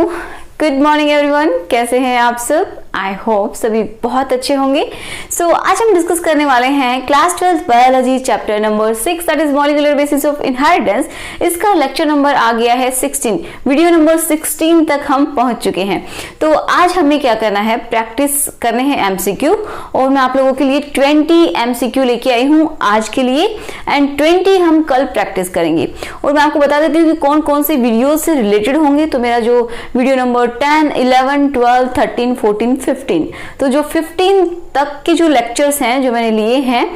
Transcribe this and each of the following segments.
Good morning everyone, कैसे हैं आप सब? आई होप सभी बहुत अच्छे होंगे। सो आज हम डिस्कस करने वाले हैं class 12 biology chapter number 6 that is molecular basis of inheritance. इसका लेक्चर नंबर आ गया है 16, वीडियो नंबर 16 तक हम पहुंच चुके हैं। तो आज हमें क्या करना है, प्रैक्टिस करने हैं एमसीक्यू, और मैं आप लोगों के लिए 20 एमसीक्यू लेके आई हूँ आज के लिए, एंड 20 हम कल प्रैक्टिस करेंगे। और मैं आपको बता देती हूँ कि कौन कौन से वीडियो से रिलेटेड होंगे। तो मेरा जो वीडियो नंबर 10, 11, 12, 13, 14, 15, तो जो 15 तक के जो लेक्चर्स हैं जो मैंने लिए हैं,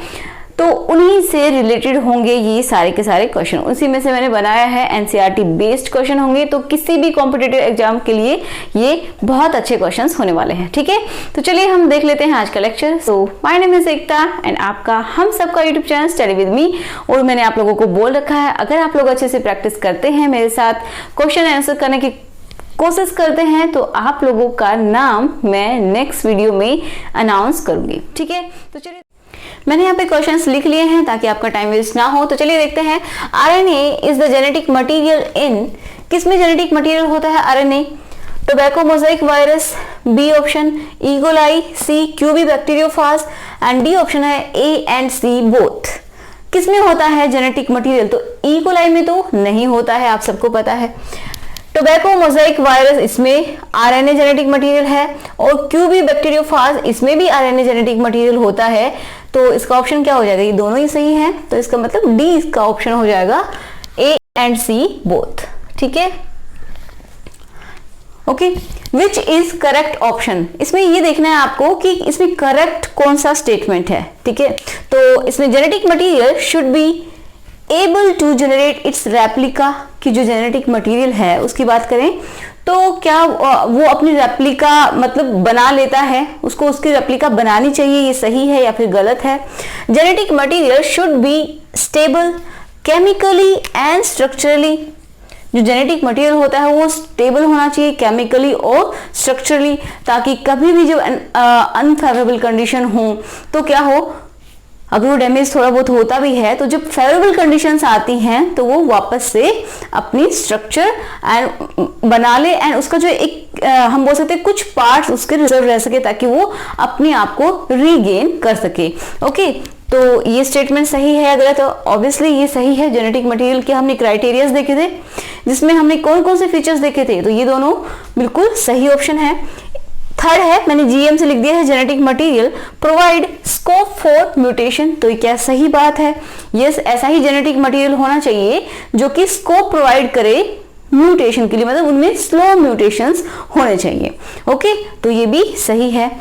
तो उन्हीं से रिलेटेड होंगे ये सारे के सारे क्वेश्चन। उसी में से मैंने बनाया है, एनसीईआरटी बेस्ड क्वेश्चन होंगे, तो किसी भी कॉम्पिटिटिव एग्जाम के लिए ये बहुत अच्छे क्वेश्चंस होने वाले हैं। ठीक है, तो चलिए हम देख लेते हैं आज का lecture. So my name is Ekta and आपका हम सबका YouTube channel study with me. और मैंने आप लोगों को बोल रखा है, अगर आप लोग अच्छे से प्रैक्टिस करते हैं, मेरे साथ क्वेश्चन आंसर करने की कोशिश करते हैं, तो आप लोगों का नाम मैं नेक्स्ट वीडियो में अनाउंस करूंगी। ठीक है, तो चलिए मैंने यहाँ पे क्वेश्चंस लिख लिए हैं ताकि आपका टाइम वेस्ट ना हो। तो चलिए देखते हैं। RNA is the genetic material in, किसमें जेनेटिक मटेरियल होता है RNA? Tobacco mosaic virus, B option E coli, C QB bacteriophage, and D option है ए एंड सी बोथ। किसमें होता है जेनेटिक मटेरियल? तो ई कोलाई में तो नहीं होता है, आप सबको पता है। टोबैको मोजाइक वायरस, इसमें आरएनए जेनेटिक मटेरियल है, और क्यूबी बैक्टीरियोफाज, इसमें भी आरएनए जेनेटिक मटेरियल होता है। तो इसका ऑप्शन क्या हो जाएगा? ये दोनों ही सही है, तो इसका मतलब डी इसका ऑप्शन हो जाएगा, ए एंड सी बोथ। ठीक है, okay. Which is correct option? इसमें ये देखना है आपको कि इसमें करेक्ट कौन सा स्टेटमेंट है। ठीक है, तो इसमें genetic material should be able to generate its replica, की जो जेनेटिक मटेरियल है उसकी बात करें तो क्या वो अपनी रेप्लिका मतलब बना लेता है, उसको उसकी रेप्लिका बनानी चाहिए, ये सही है या फिर गलत है? Genetic material should be stable chemically and structurally, जो जेनेटिक मटेरियल होता है वो स्टेबल होना चाहिए केमिकली और स्ट्रक्चरली, ताकि कभी भी जब अनफेवरेबल कंडीशन हो तो क्या हो, अगर वो डैमेज थोड़ा बहुत होता भी है, तो जब फेवरेबल कंडीशंस आती हैं तो वो वापस से अपनी स्ट्रक्चर एंड बना ले, एंड उसका जो एक हम बोल सकते हैं कुछ पार्ट्स उसके रिजर्व रह सके, ताकि वो अपने आप को रीगेन कर सके। ओके, तो ये स्टेटमेंट सही है या गलत? तो ऑब्वियसली ये सही है। जेनेटिक मटेरियल के हमने क्राइटेरियाज देखे थे, जिसमें हमने कौन कौन से फीचर्स देखे थे, तो ये दोनों बिल्कुल सही ऑप्शन है। थर्ड है, मैंने जीएम से लिख दिया है, genetic material provide scope for mutation, तो ये क्या सही बात है? यस, ऐसा ही जेनेटिक मटेरियल होना चाहिए जो कि स्कोप प्रोवाइड करे म्यूटेशन के लिए, मतलब उनमें स्लो म्यूटेशंस होने चाहिए। ओके, तो ये भी सही है।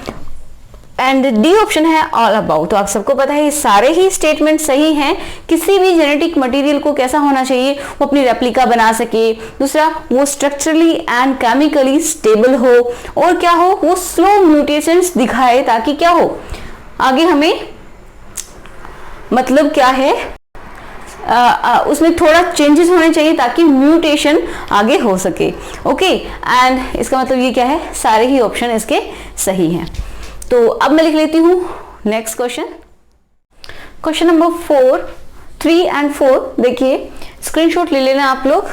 एंड डी ऑप्शन है ऑल अबाउट, तो आप सबको पता है ये सारे ही स्टेटमेंट सही हैं। किसी भी जेनेटिक मटेरियल को कैसा होना चाहिए, वो अपनी रेप्लिका बना सके, दूसरा वो स्ट्रक्चरली एंड केमिकली स्टेबल हो, और क्या हो, वो स्लो म्यूटेशंस दिखाए, ताकि क्या हो आगे हमें मतलब क्या है उसमें थोड़ा चेंजेस होने चाहिए ताकि म्यूटेशन आगे हो सके। ओके, एंड इसका मतलब ये क्या है, सारे ही ऑप्शन इसके सही हैं। तो अब मैं लिख लेती हूँ next question, question number 4, 3 and 4। देखिए, स्क्रीनशॉट ले लेना आप लोग।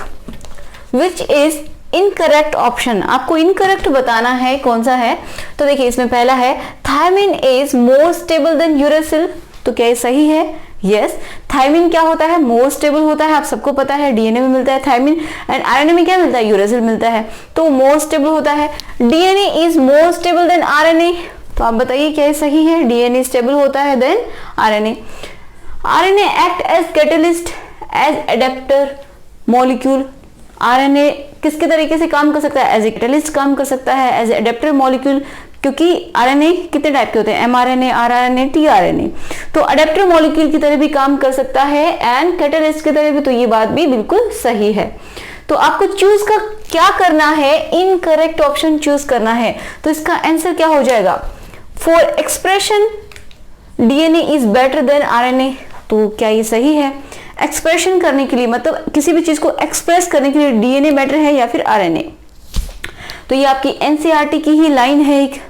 विच इज इनकरेक्ट ऑप्शन, आपको इनकरेक्ट बताना है कौन सा है। तो देखिए, इसमें पहला है thymine is more stable than uracil, तो क्या ये सही है? यस, थायमिन क्या होता है, मोर स्टेबल होता है, आप सबको पता है, डीएनए में मिलता है थायमिन, एंड आरएनए में क्या मिलता है, यूरेसिल मिलता है, तो मोर स्टेबल होता है। DNA is more stable than RNA, तो आप बताइए क्या ये सही है? डीएनए स्टेबल होता है than RNA. RNA act as catalyst as adapter molecule, RNA किसके तरीके से काम कर सकता है? एज ए कैटलिस्ट काम कर सकता है, एज एडेप्टर मॉलिक्यूल, क्योंकि आरएनए कितने टाइप के होते हैं, एमआरएनए, आरआरएनए, टीआरएनए, तो अडेप्टर मॉलिक्यूल की तरह भी काम कर सकता है एंड कैटलिस्ट की तरह भी, तो ये बात भी बिल्कुल सही है। तो आपको चूज का क्या करना है, इनकरेक्ट ऑप्शन चूज करना है। तो इसका आंसर क्या हो जाएगा? For expression DNA is better than RNA, तो क्या ये सही है? एक्सप्रेशन करने के लिए, मतलब किसी भी चीज को एक्सप्रेस करने के लिए डीएनए बेटर है या फिर आरएनए? तो ये आपकी एनसीईआरटी की ही लाइन है एक,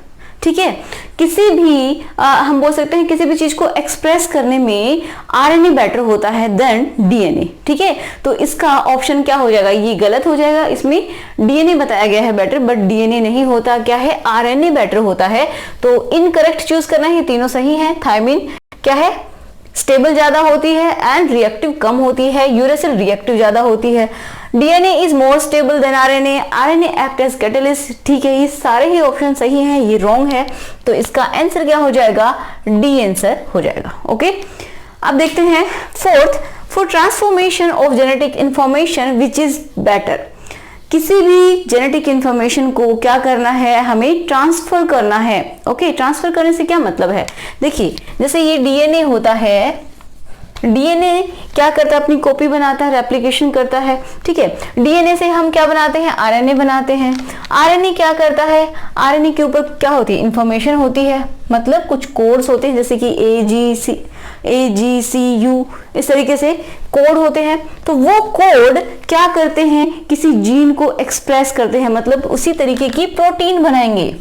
ठीक है, किसी भी हम बोल सकते हैं किसी भी चीज को एक्सप्रेस करने में आरएनए बेटर होता है देन डीएनए। ठीक है, तो इसका ऑप्शन क्या हो जाएगा, ये गलत हो जाएगा। इसमें डीएनए बताया गया है बेटर, बट डीएनए नहीं होता, क्या है, आरएनए बेटर होता है। तो इनकरेक्ट चूज करना है, तीनों सही है। थायमिन क्या है, स्टेबल ज्यादा होती है एंड रिएक्टिव कम होती है, यूरेसिल रिएक्टिव ज्यादा होती है। DNA is more stable than RNA, RNA act as catalyst. ठीक है, ये सारे ही ऑप्शन सही हैं, ये रॉन्ग है। तो इसका आंसर क्या हो जाएगा, डी आंसर हो जाएगा। ओके, अब देखते हैं fourth, for transformation of genetic information which is better. किसी भी जेनेटिक इंफॉर्मेशन को क्या करना है, हमें ट्रांसफर करना है। ओके, ट्रांसफर करने से क्या मतलब है, देखिए जैसे ये डीएनए होता है, डीएनए क्या करता है, अपनी कॉपी बनाता है, रेप्लिकेशन करता है। ठीक है, डीएनए से हम क्या बनाते हैं, आरएनए बनाते हैं। आरएनए क्या करता है, आरएनए के ऊपर क्या होती है, इंफॉर्मेशन होती है, मतलब कुछ कोड्स होते हैं जैसे कि AGCU, इस तरीके से कोड होते हैं। तो वो कोड क्या करते हैं, किसी जीन को एक्सप्रेस करते हैं, मतलब उसी तरीके की प्रोटीन बनाएंगे।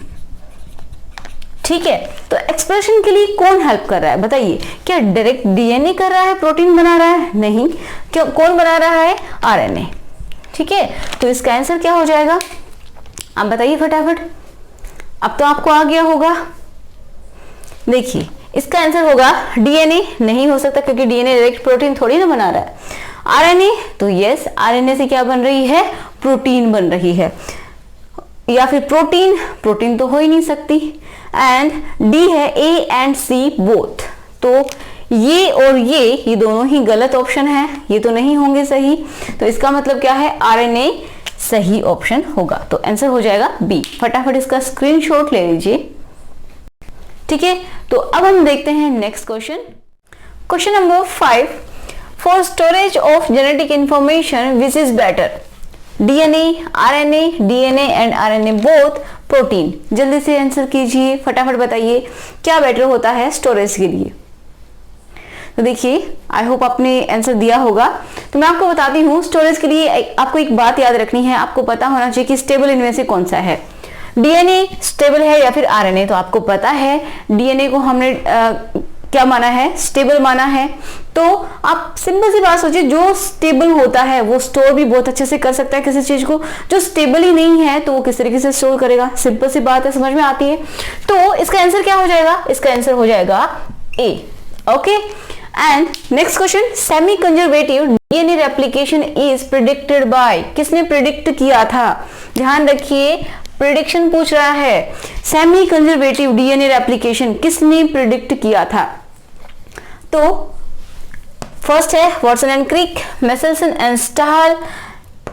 ठीक है, तो एक्सप्रेशन के लिए कौन हेल्प कर रहा है बताइए, क्या डायरेक्ट डीएनए कर रहा है, प्रोटीन बना रहा है, नहीं, क्या कौन बना रहा है, आरएनए। ठीक है, तो इसका आंसर क्या हो जाएगा, आप बताइए फटाफट। अब तो आपको आ गया होगा। देखिए इसका आंसर होगा डीएनए, नहीं हो सकता क्योंकि डीएनए डायरेक्ट प्रोटीन थोड़ी ना बना रहा है। आरएनए, तो यस, आरएनए से क्या बन रही है, प्रोटीन बन रही है, या फिर प्रोटीन तो हो ही नहीं सकती। एंड डी है ए एंड सी बोथ, तो ये और ये दोनों ही गलत ऑप्शन है, ये तो नहीं होंगे सही। तो इसका मतलब क्या है, आरएनए सही ऑप्शन होगा। तो आंसर हो जाएगा बी। फटाफट इसका स्क्रीनशॉट ले लीजिए। ठीक है, तो अब हम देखते हैं next question. Question number 5, for storage of genetic information which is better, DNA, RNA, DNA and RNA both, protein. जल्दी से आंसर कीजिए, फटाफट बताइए क्या बेटर होता है स्टोरेज के लिए। तो देखिए आई होप आपने आंसर दिया होगा। तो मैं आपको बताती हूँ, स्टोरेज के लिए आपको एक बात याद रखनी है, आपको पता होना चाहिए कि स्टेबल इनमें से कौन सा है, डीएनए स्टेबल है या फिर आरएनए। तो आपको पता है डीएनए को हमने क्या माना है, स्टेबल माना है। तो आप सिंपल सी बात सोचिए, जो स्टेबल होता है वो स्टोर भी बहुत अच्छे से कर सकता है किसी चीज को, जो स्टेबल ही नहीं है तो वो किस तरीके से स्टोर करेगा, सिंपल सी बात है, समझ में आती है। तो इसका आंसर क्या हो जाएगा, इसका आंसर हो जाएगा ए। Okay, and next question, semi conservative DNA replication is predicted by, किसने प्रेडिक्ट किया था, ध्यान रखिए प्रेडिक्शन पूछ रहा है। सेमी कंजर्वेटिव डीएनए रेप्लिकेशन किसने प्रेडिक्ट किया था, तो फर्स्ट है Watson and Crick, Meselson and Stahl,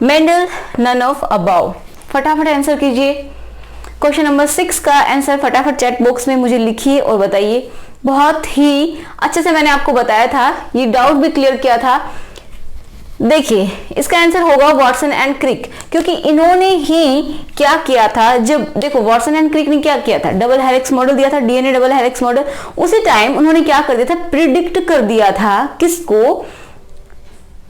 Mendel, none of above. फटाफट आंसर कीजिए। क्वेश्चन नंबर 6 का आंसर फटाफट चैट बॉक्स में मुझे लिखिए और बताइए। बहुत ही अच्छे से मैंने आपको बताया था, ये डाउट भी क्लियर किया था। देखिए इसका आंसर होगा वाटसन एंड क्रिक, क्योंकि इन्होंने ही क्या किया था, जब देखो वाटसन एंड क्रिक ने क्या किया था, डबल हेलिक्स मॉडल दिया था, डीएनए डबल हेलिक्स मॉडल। उसी टाइम उन्होंने क्या कर दिया था, प्रिडिक्ट कर दिया था किसको,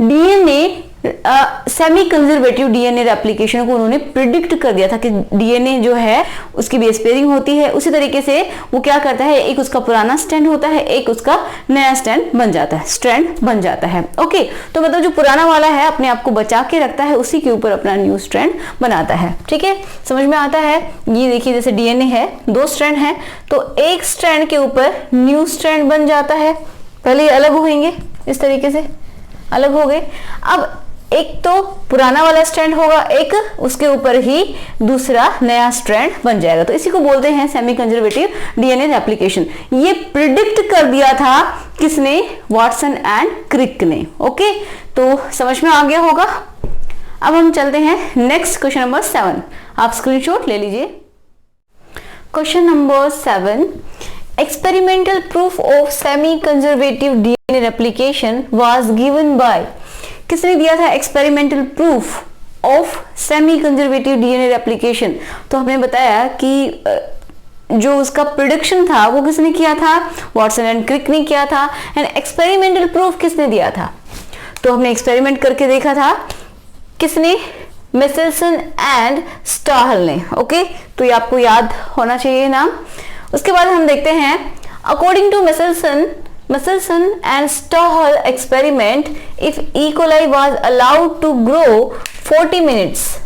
DNA semi conservative DNA replication को उन्होंने प्रिडिक्ट कर दिया था कि डीएनए जो है उसकी बेस पेयरिंग होती है, उसी तरीके से वो क्या करता है, एक उसका पुराना स्ट्रैंड होता है, एक उसका नया स्ट्रैंड बन जाता है। ओके, तो मतलब जो पुराना वाला है अपने आप को बचा के रखता है, उसी के ऊपर अपना न्यू स्ट्रैंड बनाता है। ठीक है, समझ में आता है। ये देखिए जैसे डीएनए है, 2 स्ट्रैंड है, तो एक स्ट्रैंड के ऊपर न्यू स्ट्रैंड बन जाता है। पहले ये अलग होंगे, इस तरीके से अलग हो गए। अब एक तो पुराना वाला स्ट्रैंड होगा, एक उसके ऊपर ही दूसरा नया स्ट्रैंड बन जाएगा। तो इसी को बोलते हैं सेमी कंजर्वेटिव डीएनए रेप्लिकेशन। ये प्रिडिक्ट कर दिया था किसने, वाटसन एंड क्रिक ने। ओके, तो समझ में आ गया होगा। अब हम चलते हैं नेक्स्ट क्वेश्चन नंबर 7, आप स्क्रीनशॉट ले लीजिए। Question number 7, experimental proof of semi conservative DNA replication was given by, किसने दिया था experimental proof of semi conservative DNA replication. तो हमने बताया कि जो उसका प्रेडिक्शन था वो किसने किया था, वाटसन एंड क्रिक ने किया था। एंड एक्सपेरिमेंटल प्रूफ किसने दिया था, तो हमने एक्सपेरिमेंट करके देखा था, किसने, मेसेल्सन एंड स्टाहल ने। ओके, तो ये आपको याद होना चाहिए नाम। उसके बाद हम देखते हैं according to Michelson and Stahl experiment, if E. coli was allowed to grow 40 minutes,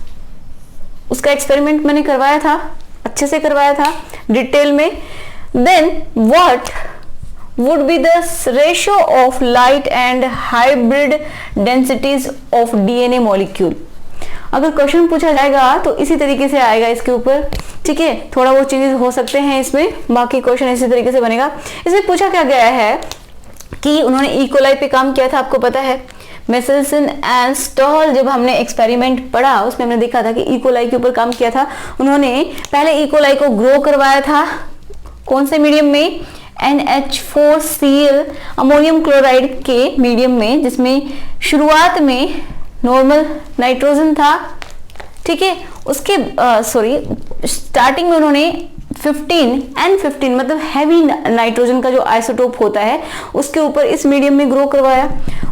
उसका एक्सपेरिमेंट मैंने करवाया था, अच्छे से करवाया था डिटेल में, then what would be the ratio of light and hybrid densities of DNA molecule? अगर क्वेश्चन पूछा जाएगा तो इसी तरीके से आएगा इसके ऊपर, ठीक है। थोड़ा वो चेंजेस हो सकते हैं इसमें, बाकी क्वेश्चन इसी तरीके से बनेगा। इसमें पूछा क्या गया है कि उन्होंने ई कोलाई पे काम किया था, आपको पता है Michelson एंड Stahl, जब हमने एक्सपेरिमेंट पढ़ा उसमें हमने देखा था कि ई कोलाई के ऊपर काम किया था। उन्होंने पहले ई कोलाई को ग्रो करवाया था कौन से मीडियम में, NH4Cl अमोनियम क्लोराइड के मीडियम में, जिसमें शुरुआत में नॉर्मल नाइट्रोजन था, ठीक है। उसके स्टार्टिंग में उन्होंने 15 मतलब हैवी नाइट्रोजन का जो आइसोटोप होता है उसके ऊपर इस मीडियम में ग्रो करवाया।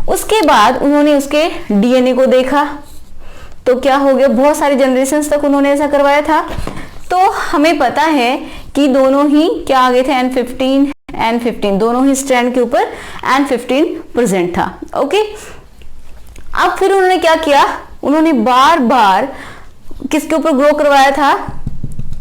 उसके बाद उन्होंने उसके डीएनए को देखा, तो क्या हो गया, बहुत सारी जनरेशंस तक उन्होंने ऐसा करवाया था। तो हमें पता है कि दोनों ही क्या आ गए थे, N15 दोनों ही स्ट्रैंड के ऊपर N15 प्रेजेंट था, ओके। अब फिर उन्होंने क्या किया, उन्होंने बार बार किसके ऊपर ग्रो करवाया था,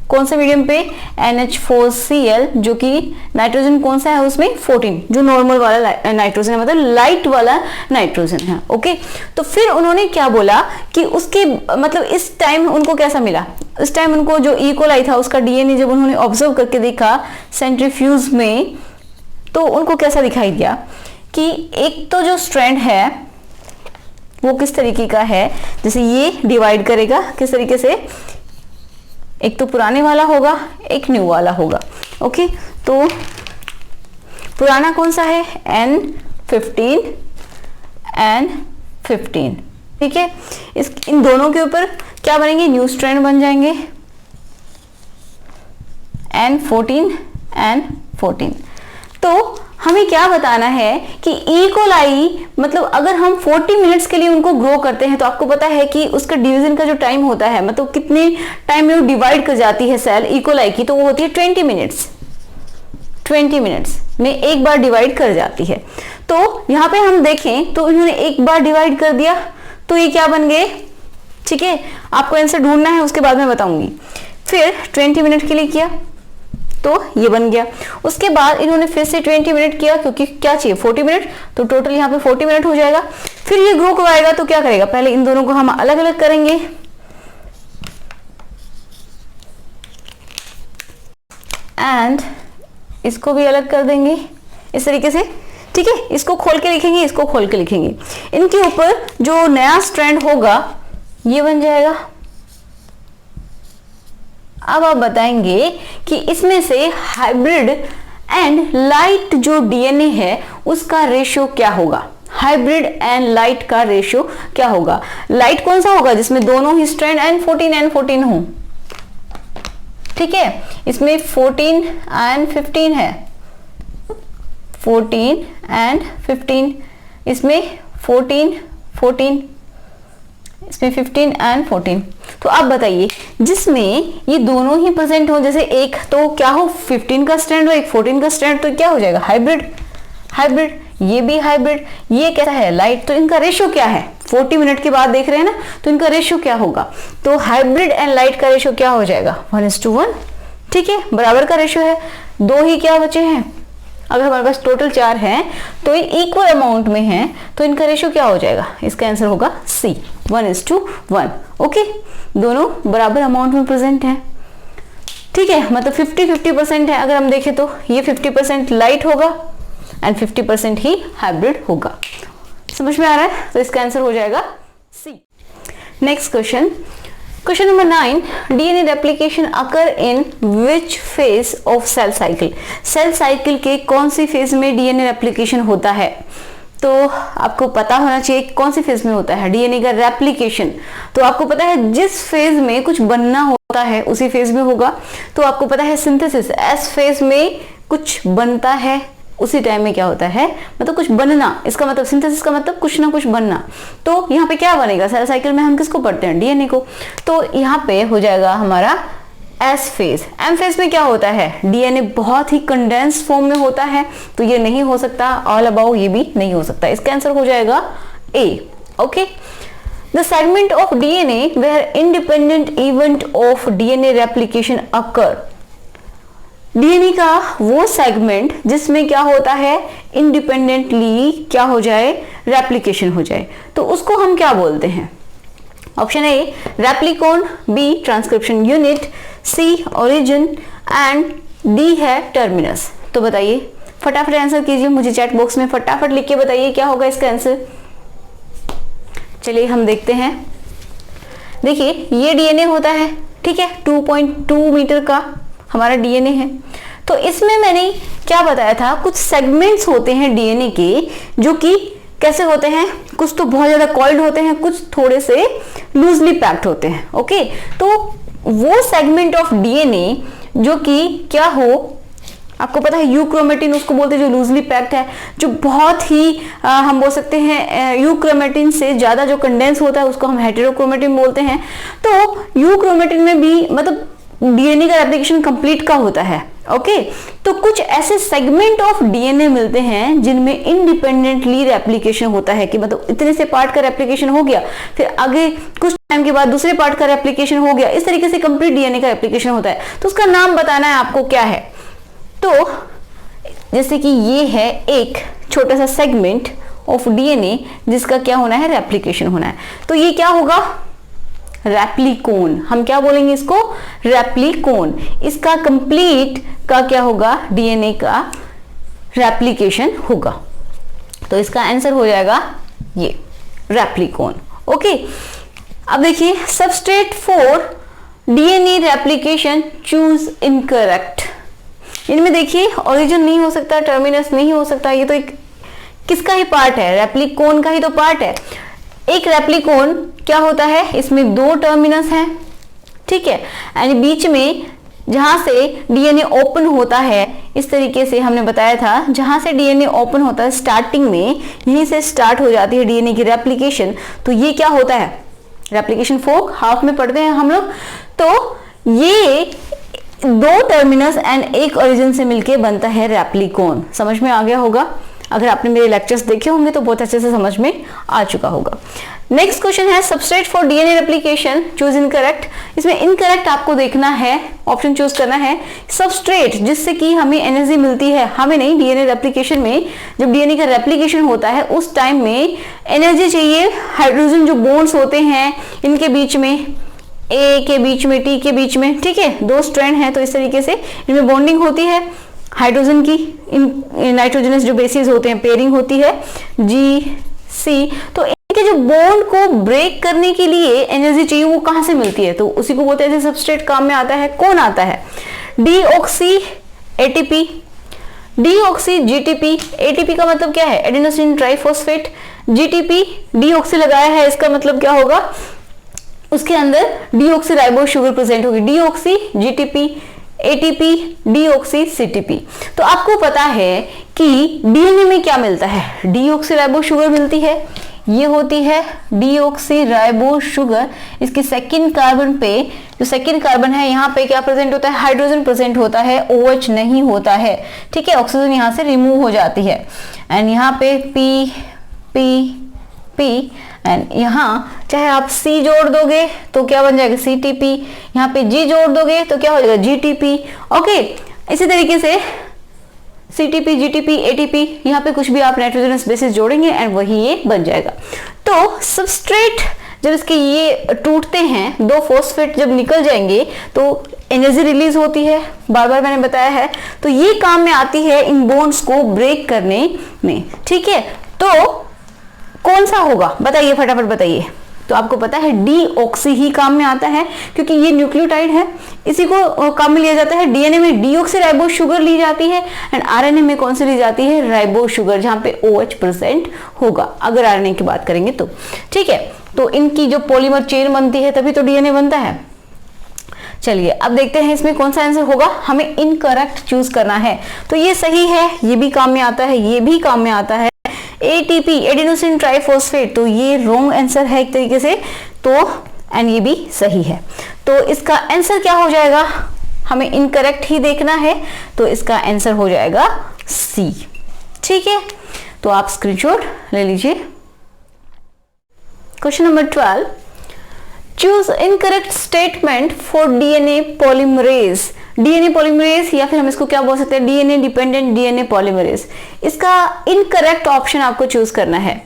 कौन से मीडियम पे, NH4Cl, जो कि नाइट्रोजन कौन सा है उसमें 14, जो नॉर्मल वाला नाइट्रोजन है, मतलब लाइट वाला नाइट्रोजन है, ओके। तो फिर उन्होंने क्या बोला कि उसके मतलब इस टाइम उनको कैसा मिला, इस टाइम उनको जो ई कोलाई था उसका डीएनए जब उन्होंने ऑब्जर्व करके देखा सेंट्रीफ्यूज में, तो उनको कैसा दिखाई दिया कि एक तो जो स्ट्रैंड है वो किस तरीके का है, जैसे ये डिवाइड करेगा किस तरीके से, एक तो पुराने वाला होगा, एक न्यू वाला होगा, ओके। तो पुराना कौन सा है, N15, ठीक है। इन दोनों के ऊपर क्या बनेंगे, न्यू स्ट्रैंड बन जाएंगे, N14। तो हमें क्या बताना है कि ई कोलाई मतलब अगर हम 40 मिनट्स के लिए उनको ग्रो करते हैं तो आपको पता है कि उसका डिवीजन का जो टाइम होता है, मतलब कितने टाइम में वो डिवाइड कर जाती है सेल ई कोलाई की, तो वो होती है 20 मिनट्स में एक बार डिवाइड कर जाती है। तो यहाँ पे हम देखें तो इन्होंने एक बार डिवाइड कर दिया, तो ये क्या बन गए, ठीक है। आपको आंसर ढूंढना है, उसके बाद मैं बताऊंगी। फिर 20 मिनट के लिए किया तो ये बन गया। उसके बाद इन्होंने फिर से 20 मिनट किया, क्योंकि क्या चाहिए 40 मिनट, तो टोटल यहाँ पे 40 मिनट हो जाएगा। फिर ये ग्रो करवाएगा तो क्या करेगा, पहले इन दोनों को हम अलग अलग करेंगे, एंड इसको भी अलग कर देंगे इस तरीके से, ठीक है। इसको खोल के लिखेंगे, इसको खोल के लिखेंगे, इनके ऊपर जो नया स्ट्रैंड होगा ये बन जाएगा। अब आप बताएंगे कि इसमें से हाइब्रिड एंड लाइट जो डीएनए है उसका रेशियो क्या होगा, हाइब्रिड एंड लाइट का रेशियो क्या होगा। लाइट कौन सा होगा, जिसमें दोनों ही स्ट्रैंड N14 हो, ठीक है। इसमें 14 and 15 है, 14 and 15, इसमें 14, इसमें 15 and 14। तो आप बताइए जिसमें ये दोनों ही प्रेजेंट हो, जैसे एक तो क्या हो 15 का स्ट्रैंड हो, एक 14 का स्ट्रैंड, तो क्या हो जाएगा, हाइब्रिड। ये भी हाइब्रिड, ये कैसा है, लाइट। तो इनका रेशियो क्या है, 40 मिनट के बाद देख रहे हैं ना, तो इनका रेशियो क्या होगा, तो हाइब्रिड एंड लाइट का रेशियो क्या हो जाएगा, 1:1, ठीक है। बराबर का रेशियो है, दो ही क्या बचे हैं, अगर हमारे पास टोटल 4 हैं तो ये इक्वल अमाउंट में हैं, तो इनका रेशियो क्या हो जाएगा, इसका आंसर होगा सी, 1:1, ओके। दोनों बराबर अमाउंट में प्रेजेंट हैं, ठीक है, मतलब 50-50% है। अगर हम देखें तो ये 50% लाइट होगा एंड 50% ही हाइब्रिड होगा। समझ में आ रहा है, तो इसका आंसर हो जाएगा C. Next question number 9, DNA replication occur in which phase of cell cycle. Cell cycle के कौन सी फेज में डीएनए रेप्लिकेशन होता है, तो आपको पता होना चाहिए कौन सी फेज में होता है डीएनए का रेप्लिकेशन। तो आपको पता है जिस फेज में कुछ बनना होता है उसी फेज में होगा। तो आपको पता है सिंथेसिस, एस फेज में कुछ बनता है, उसी टाइम में क्या होता है, मतलब कुछ बनना, इसका मतलब सिंथेसिस का मतलब कुछ ना कुछ बनना। तो यहाँ पे क्या बनेगा, सेल साइकिल में हम किसको पढ़ते हैं, डीएनए को। तो यहाँ पे हो जाएगा हमारा एस फेज। एम फेज में क्या होता है, डीएनए बहुत ही कंडेंस फॉर्म में होता है, तो ये नहीं हो सकता। ऑल अबाउट ये भी नहीं हो सकता। इसका आंसर हो जाएगा ए। Okay, the segment of DNA where independent event of DNA replication occur. DNA का वो सेगमेंट जिसमें क्या होता है, इंडिपेंडेंटली क्या हो जाए, रेप्लिकेशन हो जाए, तो उसको हम क्या बोलते हैं। Option A replicon, B transcription unit, C origin and D है टर्मिनस। तो बताइए, फटाफट आंसर कीजिए, मुझे चैट बॉक्स में फटाफट लिख के बताइए क्या होगा इसका आंसर। चलिए हम देखते हैं। देखिए ये डीएनए होता है, ठीक है, 2.2 मीटर का हमारा डीएनए है। तो इसमें मैंने क्या बताया था, कुछ सेगमेंट्स होते हैं डीएनए के जो कि कैसे होते हैं, कुछ तो बहुत ज्यादा कॉइल्ड होते हैं, कुछ थोड़े से लूजली पैक्ड होते हैं। ओके, तो वो सेगमेंट ऑफ डीएनए जो कि क्या हो, आपको पता है यूक्रोमेटिन उसको बोलते हैं जो लूजली पैक्ड है, जो बहुत ही हम बोल सकते हैं यूक्रोमेटिन से ज्यादा जो कंडेंस होता है उसको हम हेटेरोक्रोमेटिन बोलते हैं। तो यूक्रोमेटिन में भी मतलब डीएनए का रेप्लिकेशन कंप्लीट का होता है। ओके, तो कुछ ऐसे सेगमेंट ऑफ डीएनए मिलते हैं जिनमें इंडिपेंडेंटली रेप्लिकेशन होता है, कि मतलब इतने से पार्ट का रेप्लिकेशन हो गया, फिर आगे कुछ टाइम के बाद दूसरे पार्ट का रेप्लिकेशन हो गया, इस तरीके से कंप्लीट डीएनए का रेप्लिकेशन होता है। तो उसका नाम बताना है आपको क्या है। तो जैसे कि ये है एक छोटा सा सेगमेंट ऑफ डीएनए जिसका क्या होना है, रेप्लिकेशन होना है, तो ये क्या होगा, रेप्लिकोन। हम क्या बोलेंगे इसको, रेप्लिकोन। इसका कंप्लीट का क्या होगा, डीएनए का रेप्लिकेशन होगा। तो इसका आंसर हो जाएगा ये रेप्लिकोन। ओके, अब देखिए substrate for DNA replication choose incorrect. इनमें देखिए ओरिजिन नहीं हो सकता, टर्मिनस नहीं हो सकता, ये तो एक किसका ही पार्ट है, रेप्लिकोन का ही तो पार्ट है। एक रेप्लिकोन क्या होता है, इसमें दो टर्मिनस हैं, ठीक है, यानी बीच में जहां से डीएनए ओपन होता है, इस तरीके से हमने बताया था, जहां से डीएनए ओपन होता है स्टार्टिंग में, यहीं से स्टार्ट हो जाती है डीएनए की रेप्लिकेशन। तो ये क्या होता है, रेप्लिकेशन फोर्क, हाफ में पढ़ते हैं हम लोग। तो ये दो टर्मिनस एंड एक ओरिजिन से मिलके बनता है रेप्लिकोन। समझ में आ गया होगा, अगर आपने मेरे लेक्चर्स देखे होंगे तो बहुत अच्छे से समझ में आ चुका होगा। नेक्स्ट क्वेश्चन है substrate for DNA replication choose incorrect. इसमें इनकरेक्ट आपको देखना है, ऑप्शन चूज करना है सबस्ट्रेट जिससे कि हमें एनर्जी मिलती है, हमें नहीं। डीएनए रेप्लिकेशन में जब डीएनए का रेप्लिकेशन होता है उस टाइम में एनर्जी चाहिए, हाइड्रोजन जो बॉन्ड्स होते हैं इनके बीच में, ए के बीच में, टी के बीच में, ठीक है, दो स्ट्रैंड है, तो इस तरीके से इनमें बॉन्डिंग होती है हाइड्रोजन की, इन नाइट्रोजनस जो बेसिस होते हैं पेयरिंग होती है जी सी। तो इनके जो बॉन्ड को ब्रेक करने के लिए एनर्जी चाहिए, वो कहां से मिलती है, तो उसी को बोलते हैं सबस्ट्रेट काम में आता है। कौन आता है, deoxy ATP, deoxy GTP. ATP का मतलब क्या है, एडेनोसिन ट्राइफॉस्फेट, जीटीपी डीऑक्सी लगाया है, इसका मतलब क्या होगा, उसके अंदर डीऑक्सी राइबोज शुगर प्रेजेंट होगी, deoxy GTP, ATP, deoxy CTP. तो आपको पता है कि डीएनए में क्या मिलता है, डीऑक्सी राइबोज शुगर मिलती है, ये होती है डीऑक्सी राइबोज शुगर। इसकी सेकंड कार्बन पे, जो सेकंड कार्बन है यहाँ पे क्या प्रेजेंट होता है, हाइड्रोजन प्रेजेंट होता है, OH नहीं होता है, ठीक है, ऑक्सीजन यहाँ से रिमूव हो जाती है, एंड यहाँ पे पी पी पी, एंड यहाँ चाहे आप C जोड़ दोगे तो क्या बन जाएगा, CTP, यहाँ पे G जोड़ दोगे तो क्या हो जाएगा, GTP। ओके, इसी तरीके से CTP, GTP, ATP, यहाँ पे कुछ भी आप नाइट्रोजनस बेसिस जोड़ेंगे एंड वही ये बन जाएगा। तो सबस्ट्रेट जब इसके ये टूटते हैं, दो फॉस्फेट जब निकल जाएंगे तो एनर्जी रिलीज होती है, बार बार मैंने बताया है, तो ये काम में आती है इन बॉन्ड्स को ब्रेक करने में, ठीक है। तो कौन सा होगा बताइए, फटाफट बताइए। तो आपको पता है डीऑक्सी ही काम में आता है, क्योंकि ये न्यूक्लियोटाइड है, इसी को काम में लिया जाता है। डीएनए में डीऑक्सी राइबोज शुगर ली जाती है, एंड आरएनए में कौन सी ली जाती है, राइबोज शुगर, जहां पे OH प्रेजेंट होगा, अगर आरएनए की बात करेंगे तो, ठीक है। तो इनकी जो पॉलीमर चेन बनती है तभी तो डीएनए बनता है। चलिए अब देखते हैं इसमें कौन सा आंसर होगा, हमें इनकरेक्ट चूज करना है। तो ये सही है, ये भी काम में आता है, ये भी काम में आता है, एटीपी एडेनोसिन ट्राइफॉस्फेट, तो ये रॉन्ग आंसर है एक तरीके से, तो एंड ये भी सही है। तो इसका आंसर क्या हो जाएगा, हमें इनकरेक्ट ही देखना है, तो इसका आंसर हो जाएगा सी। ठीक है, तो आप स्क्रीनशॉट ले लीजिए। Question number 12, choose incorrect statement for DNA polymerase. DNA polymerase या फिर हम इसको क्या बोल सकते हैं, डीएनए डिपेंडेंट डीएनए पॉलीमरेज। इसका इनकरेक्ट ऑप्शन आपको चूज करना है।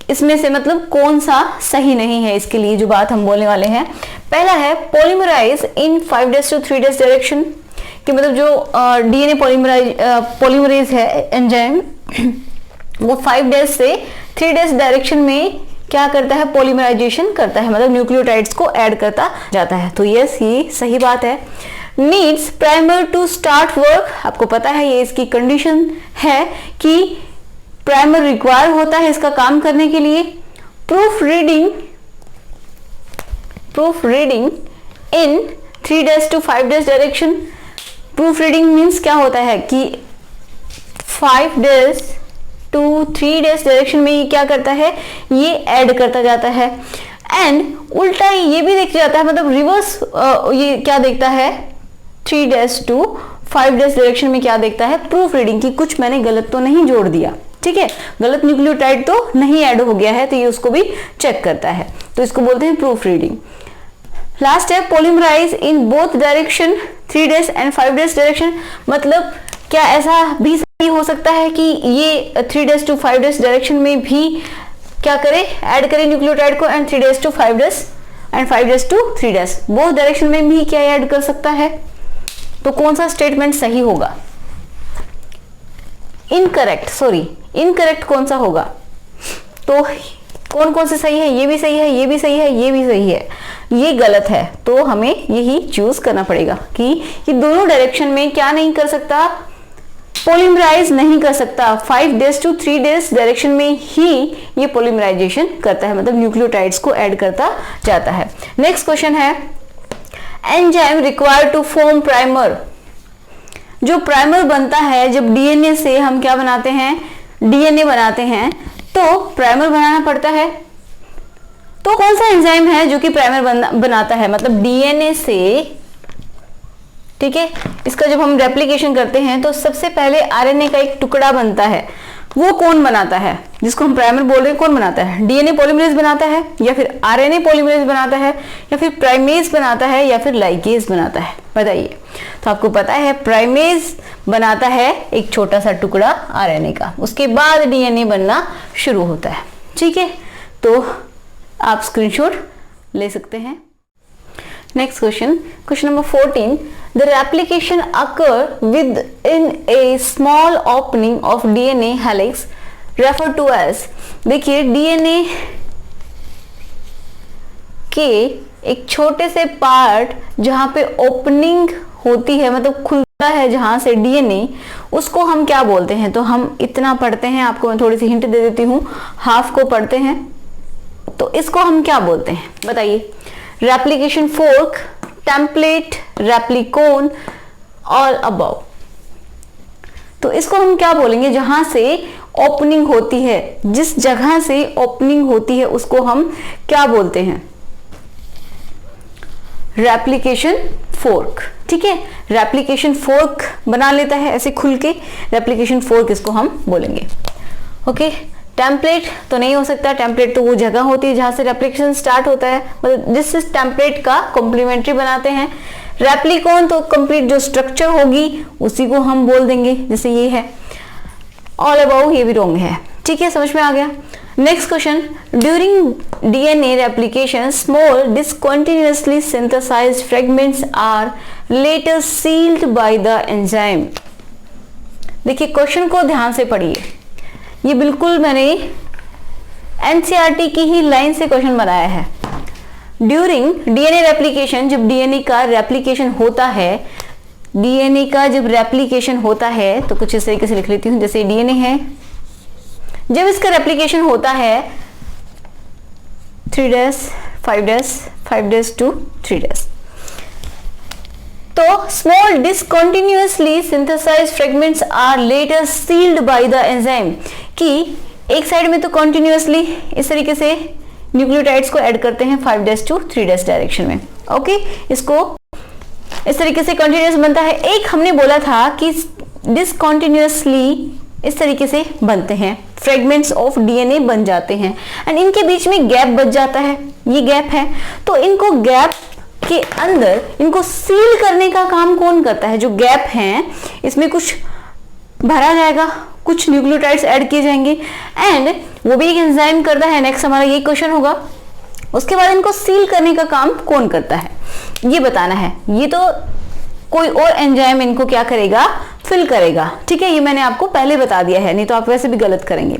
इसमें से मतलब कौन सा सही नहीं है, इसके लिए जो बात हम बोलने वाले हैं। पहला है पॉलीमराइज इन 5' to 3' डायरेक्शन, कि मतलब जो डीएनए पॉलीमरेज है एंजाइम, वो 5' से 3' डायरेक्शन में क्या करता है, पॉलीमराइजेशन करता है, मतलब न्यूक्लियोटाइड्स को ऐड करता जाता है। तो यस, ये सही बात है। Needs primer to start work, आपको पता है ये इसकी कंडीशन है कि प्राइमर रिक्वायर होता है इसका काम करने के लिए। Proof reading in 3' to 5' direction. Proof reading means क्या होता है कि 5' to 3' डायरेक्शन में ये क्या करता है, ये ऐड करता जाता है। एंड उल्टा ये भी देख जाता है, मतलब रिवर्स ये क्या देखता है, 3' to 5' डायरेक्शन में क्या देखता है, प्रूफ रीडिंग की कुछ मैंने गलत तो नहीं जोड़ दिया। ठीक है, गलत न्यूक्लियोटाइड तो नहीं ऐड हो गया है, तो ये उसको भी चेक करता है, तो इसको बोलते हैं प्रूफ रीडिंग। लास्ट है polymerise in both direction 3' and 5' direction. मतलब क्या ऐसा भी सही हो सकता है कि ये 3' to 5' डायरेक्शन में भी क्या करे, ऐड करे न्यूक्लियोटाइड को, and 3' to 5' and 5' to 3' both direction में भी क्या ऐड कर सकता है। तो कौन सा स्टेटमेंट सही होगा, इनकरेक्ट कौन सा होगा। तो कौन कौन से सही है, ये भी सही है, ये भी सही है, ये भी सही है, ये गलत है। तो हमें यही चूज करना पड़ेगा कि ये दोनों डायरेक्शन में क्या नहीं कर सकता, पॉलीमराइज नहीं कर सकता। 5' to 3' डायरेक्शन में ही ये पॉलीमराइजेशन करता है, मतलब न्यूक्लियोटाइड्स को ऐड करता जाता है। नेक्स्ट क्वेश्चन है enzyme required to form primer. जो प्राइमर बनता है, जब डीएनए से हम क्या बनाते हैं, डीएनए बनाते हैं, तो प्राइमर बनाना पड़ता है। तो कौन सा एंजाइम है जो कि प्राइमर बनाता है, मतलब डीएनए से। ठीक है, इसका जब हम रेप्लिकेशन करते हैं तो सबसे पहले आरएनए का एक टुकड़ा बनता है, वो कौन बनाता है, जिसको हम प्राइमर बोल रहे हैं, कौन बनाता है, डीएनए पॉलीमरेज बनाता है, या फिर आरएनए पॉलीमरेज बनाता है, या फिर प्राइमेज बनाता है, या फिर लाइगेज बनाता है, बताइए। तो आपको पता है प्राइमेज बनाता है एक छोटा सा टुकड़ा आरएनए का, उसके बाद डीएनए बनना शुरू होता है। ठीक है, तो आप स्क्रीनशॉट ले सकते हैं। Next question number 14, the replication occur within a small opening of DNA helix referred to as। देखिए डीएनए के एक छोटे से पार्ट जहां पे ओपनिंग होती है, मतलब खुलता है जहां से डीएनए, उसको हम क्या बोलते हैं। तो हम इतना पढ़ते हैं, आपको मैं थोड़ी सी हिंट दे देती हूँ, हाफ को पढ़ते हैं, तो इसको हम क्या बोलते हैं बताइए। रेप्लिकेशन फोर्क, टेम्पलेट, रेप्लिकोन और अबव। तो इसको हम क्या बोलेंगे, जहां से ओपनिंग होती है, जिस जगह से ओपनिंग होती है उसको हम क्या बोलते हैं, रेप्लिकेशन फोर्क। ठीक है, रेप्लिकेशन फोर्क बना लेता है ऐसे खुल के, रेप्लिकेशन फोर्क इसको हम बोलेंगे। ओके, टेम्पलेट तो नहीं हो सकता, टेम्पलेट तो वो जगह होती है जहां से रेप्लिकेशन स्टार्ट होता है, मतलब जिस टेम्पलेट का कॉम्प्लीमेंट्री बनाते हैं। रेप्लिकोन तो कंप्लीट जो स्ट्रक्चर होगी उसी को हम बोल देंगे, जैसे ये है। ऑल अबाउट ये भी रॉन्ग है। ठीक है, समझ में आ गया। Next question, during DNA replication small discontinuously synthesized fragments are later sealed by the enzyme. देखिए क्वेश्चन को ध्यान से पढ़िए, ये बिल्कुल मैंने एनसीईआरटी की ही लाइन से क्वेश्चन बनाया है। ड्यूरिंग डीएनए रेप्लिकेशन, जब डीएनए का रेप्लिकेशन होता है, डीएनए का जब रेप्लिकेशन होता है तो कुछ इस तरीके से लिख लेती हूं, जैसे डीएनए है, जब इसका रेप्लिकेशन होता है 3' 5' to 3', तो small discontinuously synthesized fragments are later sealed by the enzyme, कि एक साइड में तो कॉन्टिन्यूअसली इस तरीके से न्यूक्लियोटाइड्स को ऐड करते हैं 5' to 3' डायरेक्शन में। ओके, इसको इस तरीके से कंटिन्यूअस बनता है। एक हमने बोला था कि डिसकंटिन्यूअसली इस तरीके से बनते हैं, फ्रेगमेंट्स ऑफ डीएनए बन जाते हैं एंड इनके बीच में गैप बच जाता है, ये गैप है। तो इनको गैप के अंदर इनको सील करने का काम कौन करता है? जो गैप हैं इसमें कुछ भरा जाएगा, कुछ न्यूक्लियोटाइड्स ऐड किए जाएंगे एंड वो भी एक एंजाइम करता है। नेक्स्ट हमारा ये क्वेश्चन होगा। उसके बाद इनको सील करने का काम कौन करता है ये बताना है। ये तो कोई और एंजाइम इनको क्या करेगा? फिल करेगा। ठीक है, ये मैंने आपको पहले बता दिया है, नहीं तो आप वैसे भी गलत करेंगे।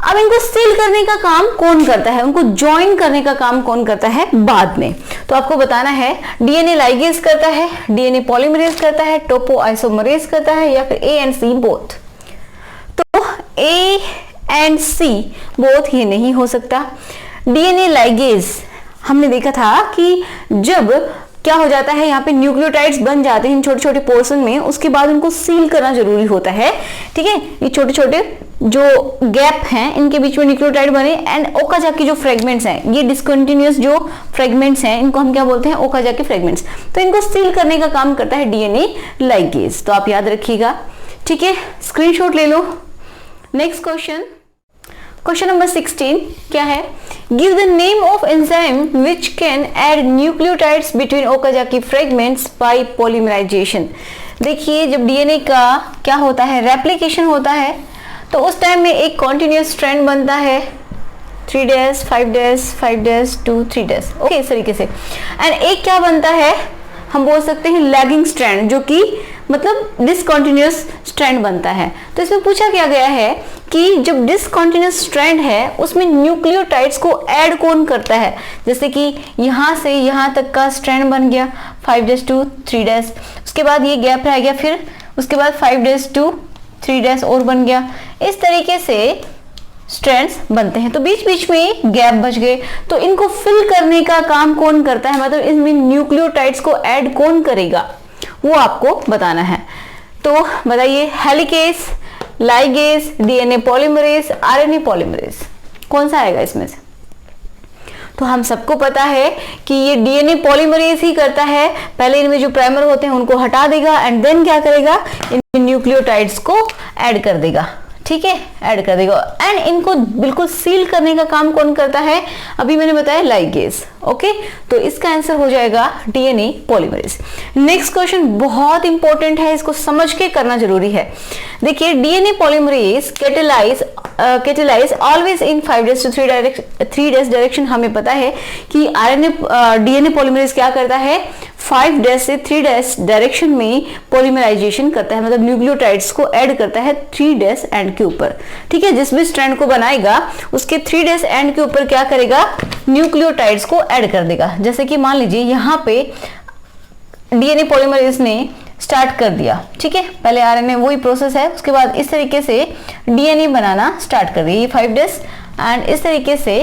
अब इनको सील करने का काम कौन करता है? उनको ज्वाइन करने का काम कौन करता है? बाद में। तो आपको बताना है डीएनए लाइगेज करता है, डीएनए पॉलीमरेज करता है, टोपो आइसोमरेज करता है या फिर ए एंड सी बोथ। तो ए एंड सी बोथ ये नहीं हो सकता। डीएनए लाइगेज हमने देखा था कि जब क्या हो जाता है, यहाँ पे न्यूक्लियोटाइड्स बन जाते हैं छोटे छोटे पोर्शन में, उसके बाद उनको सील करना जरूरी होता है। ठीक है, ये छोटे छोटे जो गैप हैं इनके बीच में न्यूक्लियोटाइड बने एंड ओकाजाकी जो फ्रेगमेंट्स हैं, ये डिसकंटिन्यूअस जो फ्रेगमेंट्स हैं इनको हम क्या बोलते हैं? Okazaki fragments. तो इनको सील करने का काम करता है डीएनए लाइगेज। तो आप याद रखिएगा। ठीक है, स्क्रीनशॉट ले लो। नेक्स्ट क्वेश्चन नंबर 16 क्या है? Give the name of enzyme which can add nucleotides between Okazaki fragments by polymerisation. देखिए, जब डीएनए का क्या होता है? रेप्लिकेशन होता है, तो उस टाइम में एक कॉन्टिन्यूअस स्ट्रैंड बनता है 3 days 5 days 5 days 2 3 days। Okay, इस तरीके से। एंड एक क्या बनता है? हम बोल सकते हैं लैगिंग स्ट्रैंड, जो कि मतलब डिसकंटिन्यूअस स्ट्रैंड बनता है। तो इसमें पूछा क्या गया है कि जब डिसकंटिन्यूअस स्ट्रैंड है उसमें न्यूक्लियोटाइड्स को ऐड कौन करता है? जैसे कि यहां से यहां तक का स्ट्रैंड बन गया 5 days 2 3 days, उसके बाद ये गैप रह गया, फिर उसके बाद 5 days 2 3 days और बन गया। इस तरीके से स्ट्रैंड्स बनते हैं। तो बीच बीच में गैप बच गए, तो इनको फिल करने का काम कौन करता है? मतलब इसमें न्यूक्लियोटाइड्स को ऐड कौन करेगा वो आपको बताना है। तो बताइए, helicase, ligase, DNA polymerase, RNA polymerase, कौन सा आएगा इसमें से? तो हम सबको पता है कि ये डीएनए पॉलीमरेज ही करता है। पहले इनमें जो प्राइमर होते हैं उनको हटा देगा एंड देन क्या करेगा? इन न्यूक्लियोटाइड्स को ऐड कर देगा। ठीक है, ऐड कर देगा एंड इनको बिल्कुल सील करने का काम कौन करता है? अभी मैंने बताया लाइगेज। ओके, तो इसका आंसर हो जाएगा डीएनए पॉलीमरेज। नेक्स्ट क्वेश्चन बहुत इंपॉर्टेंट है, इसको समझ के करना जरूरी है। देखिए, DNA polymerase catalyse always in 5 days to 3 days direction. हमें पता है कि डीएनए पॉलीमरेज क्या करता है? 5 days से 3 days डायरेक्शन में पॉलीमराइजेशन करता है, मतलब न्यूक्लियोटाइड्स को ऐड करता है 3 days एंड के ऊपर। ठीक है, जिस भी स्ट्रैंड को बनाएगा उसके 3 days एंड के ऊपर क्या करेगा? न्यूक्लियोटाइड्स को ऐड कर देगा। जैसे कि मान लीजिए यहाँ पे डीएनए पॉलीमरेज ने स्टार्ट कर दिया। ठीक है, पहले आरएनए वही प्रोसेस है, उसके बाद इस तरीके से डीएनए बनाना स्टार्ट कर दिया, ये 5 days एंड इस तरीके से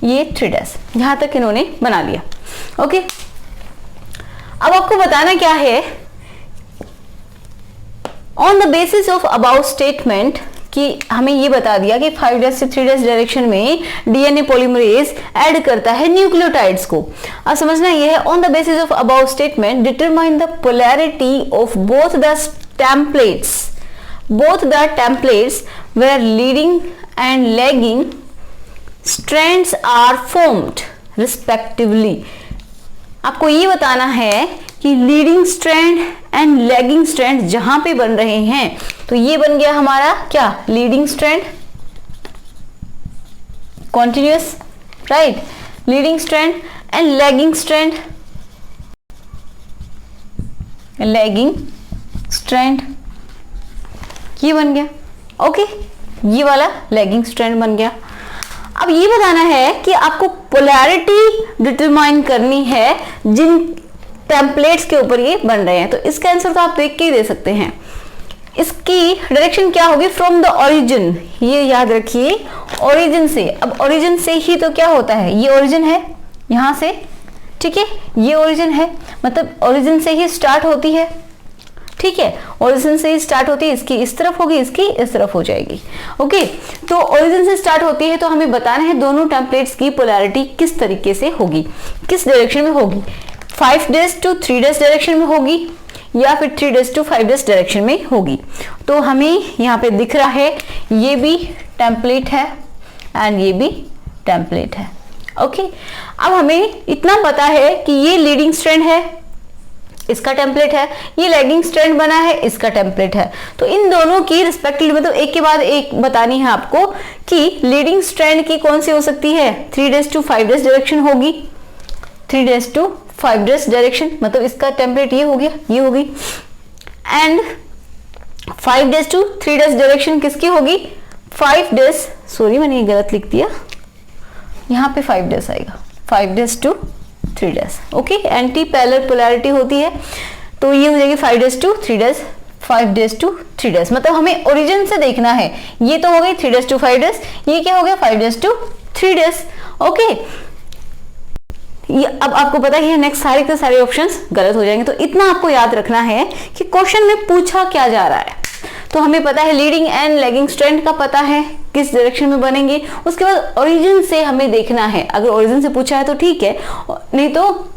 ये 3 days, यहां तक इन्होंने बना लिया। ओके, अब आपको बताना क्या है? On the basis of about statement कि हमें ये बता दिया कि 5 days से 3 days डायरेक्शन में डीएनए पॉलीमरेज ऐड करता है न्यूक्लियोटाइड्स को। अब समझना ये है, on the basis of about statement determine the polarity of both the templates where leading and lagging strands are formed respectively. आपको ये बताना है कि leading strand and lagging strand जहां पे बन रहे हैं, तो ये बन गया हमारा क्या? Leading strand, continuous, right? Leading strand and lagging strand, ये बन गया। ओके, ये वाला लैगिंग स्ट्रैंड बन गया। अब ये बताना है कि आपको पोलैरिटी डिटरमाइन करनी है जिन टेम्पलेट्स के ऊपर ये बन रहे हैं। तो इसका आंसर तो आप देख के ही दे सकते हैं। इसकी डायरेक्शन क्या होगी? फ्रॉम द ओरिजिन, ये याद रखिए, ओरिजिन से। अब ओरिजिन से ही तो क्या होता है? ये ओरिजिन है यहां से, ठीक है, ये ओरिजिन है, मतलब ओरिजिन से ही स्टार्ट होती है। ठीक है, ओरिजिन से ही स्टार्ट होती है, इसकी इस तरफ होगी, इसकी इस तरफ हो जाएगी। ओके, तो ओरिजिन से स्टार्ट होती है, तो हमें बताना है दोनों टेम्पलेट्स की पोलैरिटी किस तरीके से होगी, किस डायरेक्शन में होगी। 5 days to 3 days डायरेक्शन में होगी या फिर 3 days to 5 days डायरेक्शन में होगी। तो हमें यहाँ पे दिख रहा है ये भी टेम्पलेट है एंड ये भी टेम्पलेट है। ओके, अब हमें इतना पता है कि ये लीडिंग स्ट्रैंड है, इसका टेम्पलेट है, ये लैगिंग स्ट्रैंड बना है, इसका टेम्पलेट है। तो इन दोनों की रिस्पेक्टिवली मतलब एक के बाद एक बतानी है आपको कि लीडिंग स्ट्रैंड की कौन सी हो सकती है, 3 days to 5 days डायरेक्शन होगी, 3 days to 5 days डायरेक्शन, मतलब इसका टेम्पलेट ये हो गया, ये होगी। And 5 days to 3 days direction किसकी होगी, 5 days, सॉरी मैंने ये गलत लिख दिया, यहाँ पे 5 days आएगा, 5 days to 3 days। Okay, anti parallel polarity होती है, तो ये हो जाएगी 5 days to 3 days, 5 days to 3 days। मतलब हमें ओरिजिन से देखना है, ये तो हो गई 3 days to 5 days, ये क्या हो गया 5 days to 3 days। ओके, ये अब आपको पता ही है नेक्स्ट सारे के सारे ऑप्शंस गलत हो जाएंगे। तो इतना आपको याद रखना है कि क्वेश्चन में पूछा क्या जा रहा है। तो हमें पता है लीडिंग एंड लैगिंग स्ट्रैंड का पता है किस डायरेक्शन में बनेंगे, उसके बाद ओरिजिन से हमें देखना है। अगर ओरिजिन से पूछा है तो ठीक है, नहीं तो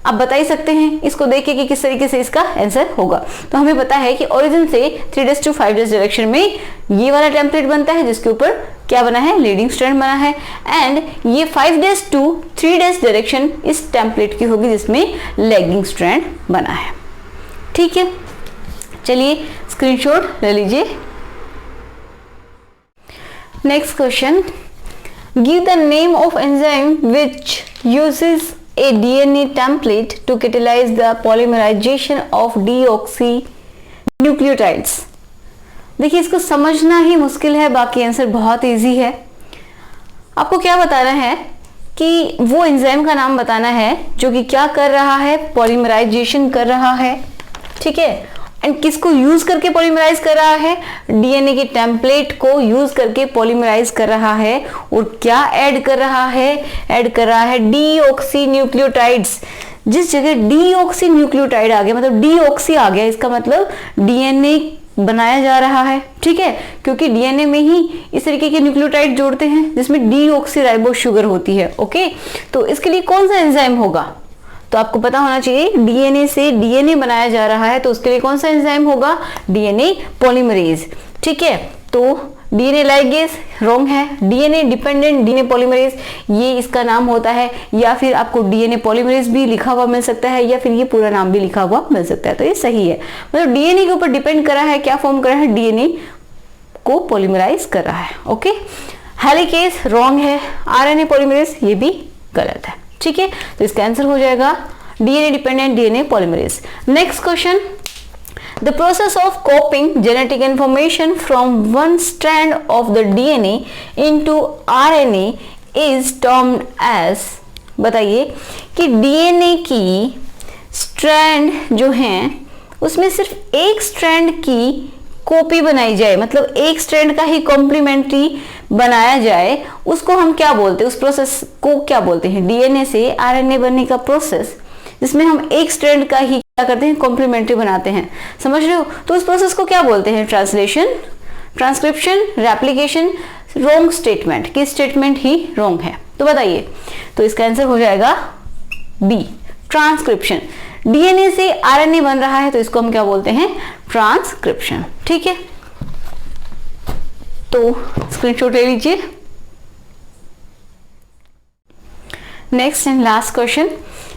आप बता ही सकते हैं इसको देख के कि किस तरीके से इसका आंसर होगा। तो हमें पता है कि ओरिजिन से 3 days to 5 days डायरेक्शन में ये वाला टेम्पलेट बनता है जिसके ऊपर क्या बना है, लीडिंग स्ट्रैंड बना है। एंड ये 5 days to 3 days डायरेक्शन इस टेम्पलेट की होगी जिसमें लैगिंग स्ट्रैंड बना है। ठीक है, चलिए स्क्रीनशॉट ले लीजिए। Next question, give the name of enzyme which uses a DNA template to catalyze the polymerization of deoxynucleotides। देखिए इसको समझना ही मुश्किल है, बाकी आंसर बहुत इजी है। आपको क्या बताना है कि वो एंजाइम का नाम बताना है जो कि क्या कर रहा है, पॉलीमराइजेशन कर रहा है। ठीक है, एंड किसको यूज करके पॉलीमराइज कर रहा है, डीएनए के टेम्पलेट को यूज करके पॉलीमराइज कर रहा है। और क्या ऐड कर रहा है, ऐड कर रहा है डीऑक्सीन्यूक्लियोटाइड्स। जिस जगह डीऑक्सीन्यूक्लियोटाइड आ गया मतलब डीऑक्सी आ गया, इसका मतलब डीएनए बनाया जा रहा है। ठीक है, क्योंकि डीएनए में ही इस तरीके के न्यूक्लियोटाइड जोड़ते हैं जिसमें डीऑक्सीराइबोस शुगर होती है। ओके, तो इसके लिए कौन सा एंजाइम होगा, तो आपको पता होना चाहिए डीएनए से डीएनए बनाया जा रहा है तो उसके लिए कौन सा एंजाइम होगा, डीएनए पॉलीमरेज। ठीक है, तो डीएनए लाइगेज रॉन्ग है, डीएनए डिपेंडेंट डीएनए पॉलीमरेज ये इसका नाम होता है, या फिर आपको डीएनए पॉलीमरेज भी लिखा हुआ मिल सकता है या फिर ये पूरा नाम भी लिखा हुआ मिल सकता है। तो ये सही है, मतलब डीएनए के ऊपर डिपेंड कर रहा है, क्या फॉर्म कर रहा है, डीएनए को पॉलीमराइज कर रहा है। ओके, हेलिकेज रॉन्ग है, आरएनए पॉलीमरेज ये भी गलत है। ठीक है, तो इसका आंसर हो जाएगा DNA dependent DNA polymerase. Next question, the process of copying genetic information from one strand of the DNA into RNA is termed as. बताइए कि डीएनए की स्ट्रैंड जो हैं उसमें सिर्फ एक स्ट्रैंड की कॉपी बनाई जाए, मतलब एक स्ट्रैंड का ही कॉम्प्लीमेंट्री बनाया जाए, उसको हम क्या बोलते हैं, उस प्रोसेस को क्या बोलते हैं, डीएनए से आरएनए बनने का प्रोसेस जिसमें हम एक स्ट्रैंड का ही क्या करते हैं, कॉम्प्लीमेंट्री बनाते हैं। समझ रहे हो, तो उस प्रोसेस को क्या बोलते हैं, translation, transcription, replication. Wrong statement, किस स्टेटमेंट ही रॉन्ग है, तो बताइए। तो इसका आंसर हो जाएगा बी, ट्रांसक्रिप्शन। डीएनए से आरएनए बन रहा है तो इसको हम क्या बोलते हैं, ट्रांसक्रिप्शन। ठीक है, तो स्क्रीनशॉट ले लीजिए। नेक्स्ट एंड लास्ट क्वेश्चन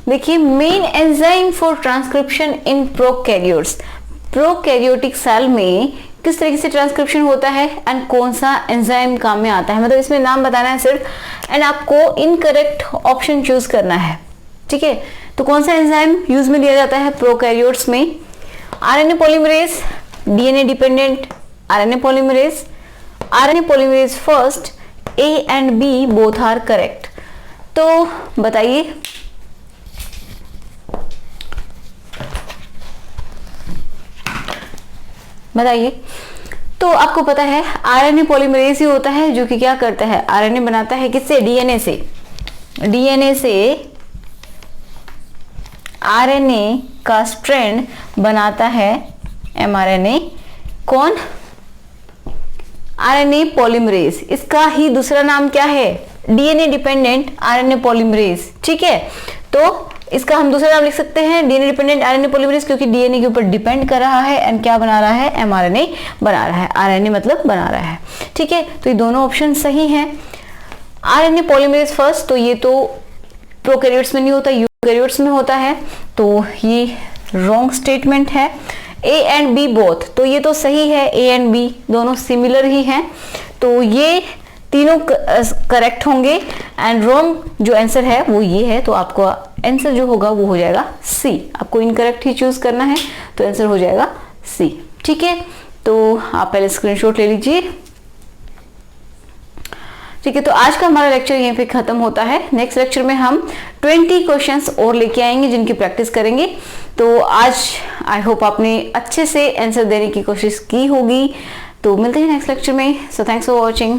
देखिए, main enzyme for transcription in prokaryotes. Prokaryotic cell में किस तरीके से ट्रांसक्रिप्शन होता है एंड कौन सा एंजाइम काम में आता है, मतलब इसमें नाम बताना है सिर्फ, एंड आपको इनकरेक्ट ऑप्शन चूज करना है। ठीक है, तो कौन सा एंजाइम यूज में लिया जाता है प्रोकैरियोट्स में, RNA polymerase, DNA dependent RNA polymerase, RNA polymerase first, A and B both are correct. तो बताइए बताइए। तो आपको पता है आरएनए पॉलीमरेज ही होता है जो कि क्या करता है, आरएनए बनाता है किससे, डीएनए से। डीएनए से आरएनए का स्ट्रैंड बनाता है एमआरएनए, कौन, आरएनए पॉलीमरेज। इसका ही दूसरा नाम क्या है, डीएनए डिपेंडेंट आरएनए पॉलीमरेज। ठीक है, तो इसका हम दूसरा नाम लिख सकते हैं डीएनए डिपेंडेंट आरएनए पॉलीमरेज, क्योंकि डीएनए के ऊपर डिपेंड कर रहा है एंड क्या बना रहा है, एमआरएनए बना रहा है, आरएनए मतलब बना रहा है। ठीक है, तो ये दोनों ऑप्शन सही हैं। आरएनए पॉलीमरेज फर्स्ट, तो ये तो प्रोकैरियोट्स में नहीं होता, यूकैरियोट्स में होता है, तो ये रॉन्ग स्टेटमेंट है। ए एंड बी बोथ, तो ये तो सही है, ए एंड बी दोनों सिमिलर ही हैं, तो ये तीनों करेक्ट होंगे एंड रॉन्ग जो आंसर है वो ये है, तो आपको आंसर जो होगा वो हो जाएगा सी। आपको इनकरेक्ट ही चूज करना है, तो आंसर हो जाएगा सी। ठीक है, तो आप पहले स्क्रीनशॉट ले लीजिए। ठीक है, तो आज का हमारा लेक्चर यहीं पे खत्म होता है। नेक्स्ट लेक्चर में हम 20 क्वेश्चंस और लेके आएंगे जिनकी प्रैक्टिस करेंगे। तो आज आई होप आपने अच्छे से आंसर देने की कोशिश की होगी। तो मिलते हैं नेक्स्ट लेक्चर में। So thanks for watching.